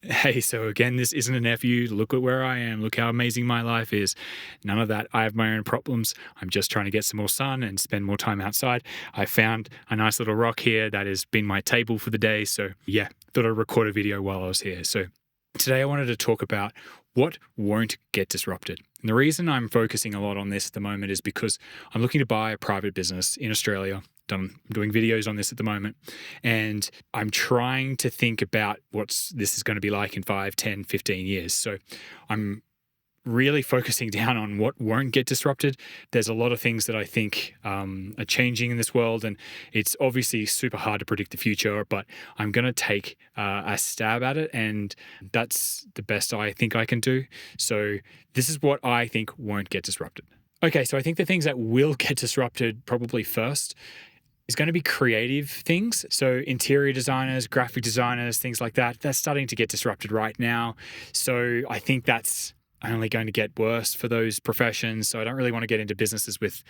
Hey, so again, this isn't an FU. Look at where I am. Look how amazing my life is. None of that. I have my own problems. I'm just trying to get some more sun and spend more time outside. I found a nice little rock here that has been my table for the day. So yeah, thought I'd record a video while I was here. So today I wanted to talk about what won't get disrupted. And the reason I'm focusing a lot on this at the moment is because I'm looking to buy a private business in Australia. I'm doing videos on this at the moment, and I'm trying to think about this is going to be like in 5, 10, 15 years. So I'm really focusing down on what won't get disrupted. There's a lot of things that I think are changing in this world, and it's obviously super hard to predict the future, but I'm going to take a stab at it, and that's the best I think I can do. So this is what I think won't get disrupted. Okay, so I think the things that will get disrupted probably first is going to be creative things. So interior designers, graphic designers, things like that, that's starting to get disrupted right now. So I think that's only going to get worse for those professions. So I don't really want to get into businesses with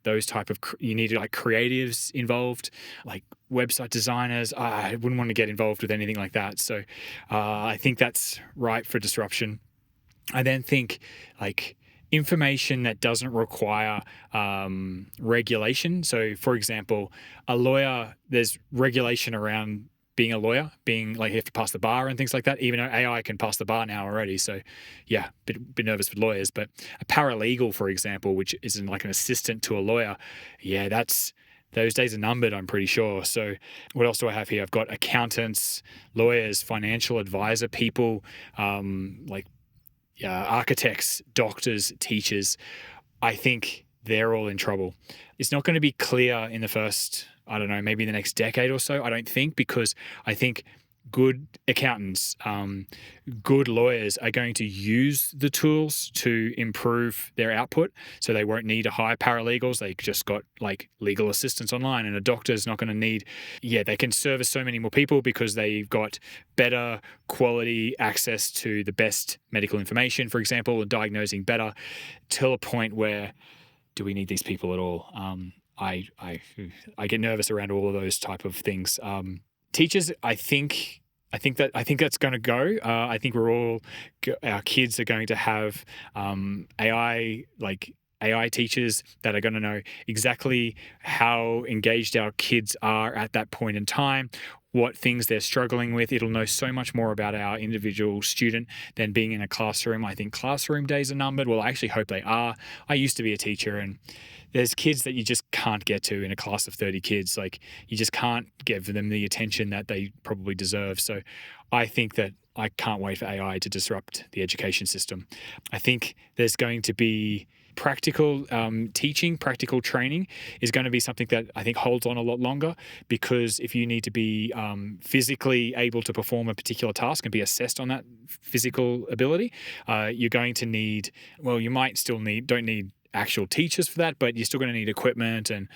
those type of, you need like creatives involved, like website designers. I wouldn't want to get involved with anything like that. So I think that's ripe for disruption. I then think like information that doesn't require regulation. So, for example, a lawyer, there's regulation around being a lawyer, being like you have to pass the bar and things like that, even though AI can pass the bar now already. So, yeah, bit nervous for lawyers. But a paralegal, for example, which is like an assistant to a lawyer, yeah, those days are numbered, I'm pretty sure. So what else do I have here? I've got accountants, lawyers, financial advisor people, architects, doctors, teachers. I think they're all in trouble. It's not going to be clear in the first, I don't know, maybe the next decade or so, I don't think, because I think good accountants, good lawyers are going to use the tools to improve their output. So they won't need to hire paralegals. They just got like legal assistants online, and a doctor's not going to need, they can service so many more people because they've got better quality access to the best medical information, for example, and diagnosing better, till a point where, do we need these people at all? I get nervous around all of those type of things. Teachers, I think that's going to go. I think our kids are going to have AI teachers that are going to know exactly how engaged our kids are at that point in time, what things they're struggling with. It'll know so much more about our individual student than being in a classroom. I think classroom days are numbered. Well, I actually hope they are. I used to be a teacher, and there's kids that you just can't get to in a class of 30 kids. Like, you just can't give them the attention that they probably deserve. So I think that I can't wait for AI to disrupt the education system. I think there's going to be practical teaching, practical training is going to be something that I think holds on a lot longer, because if you need to be physically able to perform a particular task and be assessed on that physical ability, you're going to need, you might still don't need actual teachers for that, but you're still going to need equipment. And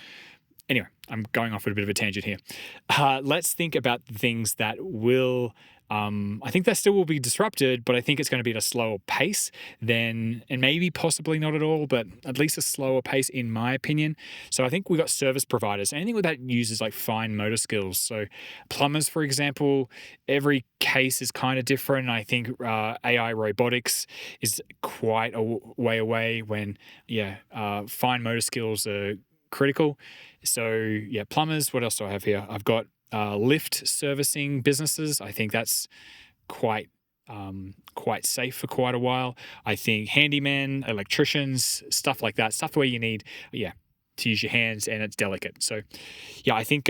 anyway, I'm going off at a bit of a tangent here. Let's think about the things that will, I think that still will be disrupted, but I think it's going to be at a slower pace and maybe possibly not at all, but at least a slower pace in my opinion. So I think we've got service providers, anything that uses like fine motor skills. So plumbers, for example, every case is kind of different. I think AI robotics is quite a way away when, fine motor skills are critical. So plumbers. What else do I have here? I've got lift servicing businesses. I think that's quite safe for quite a while. I think handymen, electricians, stuff like that, stuff where you need to use your hands and it's delicate. So I think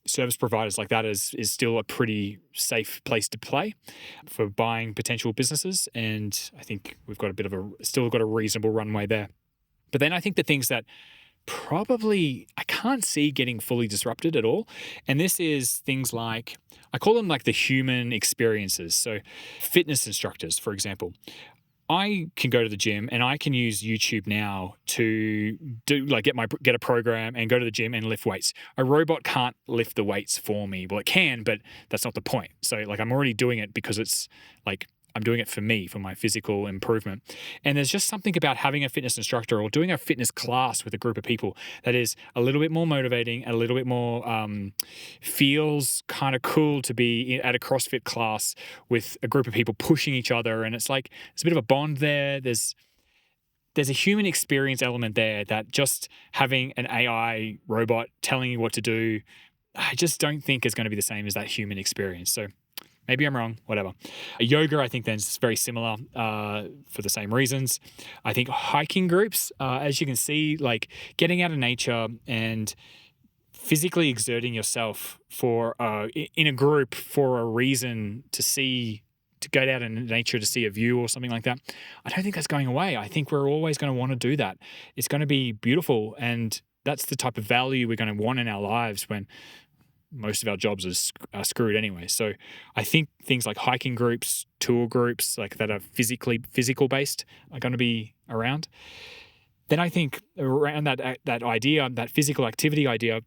service providers like that is still a pretty safe place to play for buying potential businesses, and I think we've got still got a reasonable runway there. But then I think the things that probably I can't see getting fully disrupted at all, and this is things like, I call them like the human experiences. So fitness instructors, for example. I can go to the gym and I can use YouTube now to get a program and go to the gym and lift weights. A robot can't lift the weights for me. Well, it can, but that's not the point. So like, I'm already doing it because it's like I'm doing it for me, for my physical improvement. And there's just something about having a fitness instructor or doing a fitness class with a group of people that is a little bit more motivating, a little bit more feels kind of cool to be at a CrossFit class with a group of people pushing each other. And it's like, there's a bit of a bond there. There's a human experience element there that just having an AI robot telling you what to do, I just don't think is going to be the same as that human experience. So maybe I'm wrong, whatever. Yoga, I think, then is very similar for the same reasons. I think hiking groups, as you can see, like getting out of nature and physically exerting yourself in a group for a reason to go out in nature to see a view or something like that. I don't think that's going away. I think we're always going to want to do that. It's going to be beautiful, and that's the type of value we're going to want in our lives when most of our jobs are screwed anyway. So I think things like hiking groups, tour groups, like that are physical based, are going to be around. Then I think around that idea, that physical activity idea,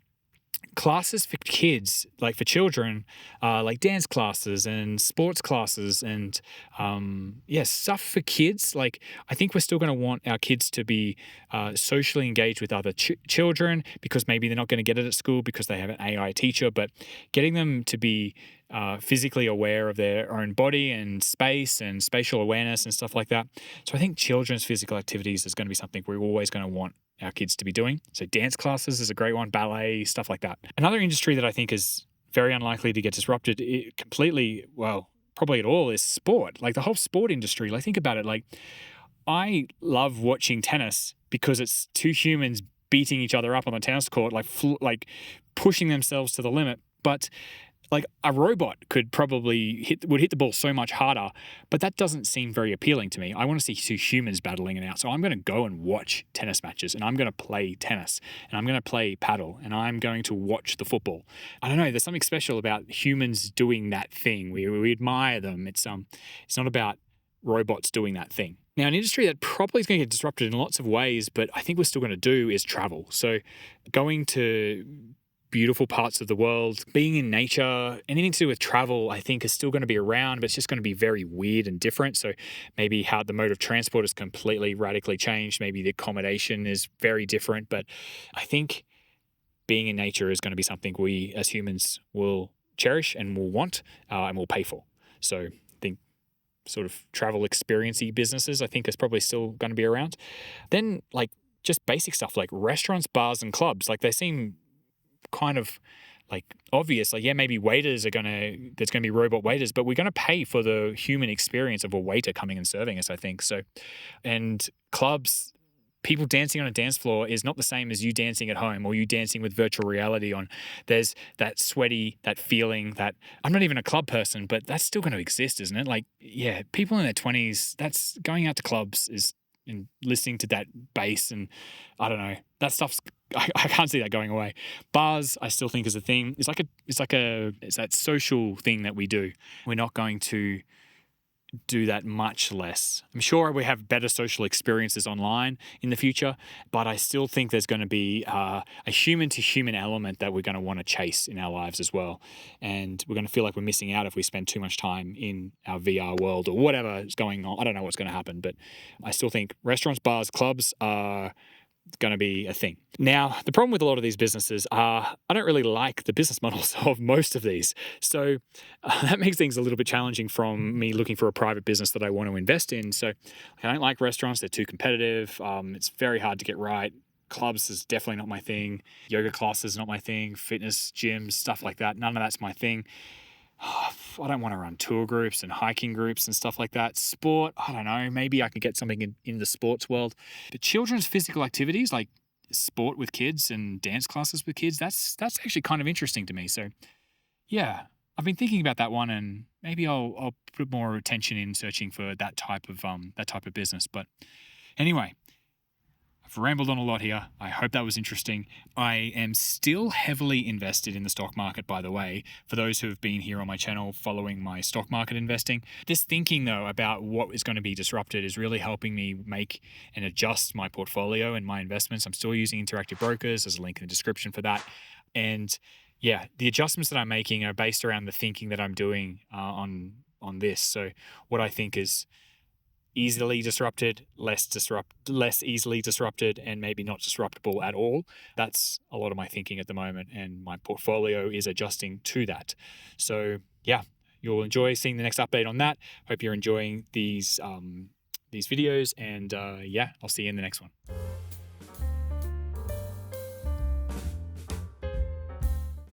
classes for kids, like for children, like dance classes and sports classes and stuff for kids. Like I think we're still going to want our kids to be socially engaged with other children, because maybe they're not going to get it at school because they have an AI teacher, but getting them to be physically aware of their own body and space and spatial awareness and stuff like that. So I think children's physical activities is going to be something we're always going to want our kids to be doing. So dance classes is a great one, ballet, stuff like that. Another industry that I think is very unlikely to get disrupted completely, well, probably at all, is sport. Like the whole sport industry. Like think about it. Like I love watching tennis because it's two humans beating each other up on the tennis court, like pushing themselves to the limit. But like a robot could probably would hit the ball so much harder, but that doesn't seem very appealing to me. I want to see two humans battling it out. So I'm going to go and watch tennis matches, and I'm going to play tennis, and I'm going to play paddle, and I'm going to watch the football. I don't know. There's something special about humans doing that thing. We admire them. It's not about robots doing that thing. Now, an industry that probably is going to get disrupted in lots of ways, but I think we're still going to do, is travel. So going to beautiful parts of the world, being in nature, anything to do with travel, I think is still going to be around, but it's just going to be very weird and different. So maybe how the mode of transport is completely radically changed. Maybe the accommodation is very different, but I think being in nature is going to be something we as humans will cherish and will want and will pay for. So I think sort of travel experience-y businesses, I think, is probably still going to be around. Then like just basic stuff like restaurants, bars and clubs, like they seem kind of like obvious, like, yeah, maybe there's going to be robot waiters, but we're going to pay for the human experience of a waiter coming and serving us, I think. So, and clubs, people dancing on a dance floor is not the same as you dancing at home or you dancing with virtual reality on. There's that sweaty, that feeling that I'm not even a club person, but that's still going to exist, isn't it? Like, yeah, people in their 20s, that's going out to clubs and listening to that bass, and I don't know, that stuff's, I can't see that going away. Bars, I still think is a thing. It's that social thing that we do. We're not going to do that much less. I'm sure we have better social experiences online in the future, but I still think there's going to be a human-to-human element that we're going to want to chase in our lives as well. And we're going to feel like we're missing out if we spend too much time in our VR world or whatever is going on. I don't know what's going to happen, but I still think restaurants, bars, clubs are going to be a thing. Now, the problem with a lot of these businesses are I don't really like the business models of most of these. So that makes things a little bit challenging from me looking for a private business that I want to invest in. So I don't like restaurants. They're too competitive. It's very hard to get right. Clubs is definitely not my thing. Yoga classes not my thing. Fitness gyms, stuff like that. None of that's my thing. I don't want to run tour groups and hiking groups and stuff like that. Sport, I don't know. Maybe I could get something in the sports world. But children's physical activities like sport with kids and dance classes with kids, that's actually kind of interesting to me. So yeah, I've been thinking about that one, and maybe I'll put more attention in searching for that type of business. But anyway, I've rambled on a lot here. I hope that was interesting. I am still heavily invested in the stock market, by the way, for those who have been here on my channel following my stock market investing. This thinking, though, about what is going to be disrupted is really helping me make and adjust my portfolio and my investments. I'm still using Interactive Brokers. There's a link in the description for that. And yeah, the adjustments that I'm making are based around the thinking that I'm doing on on this. So what I think is easily disrupted, less easily disrupted, and maybe not disruptable at all. That's a lot of my thinking at the moment, and my portfolio is adjusting to that. So yeah, you'll enjoy seeing the next update on that. Hope you're enjoying these videos, and yeah, I'll see you in the next one.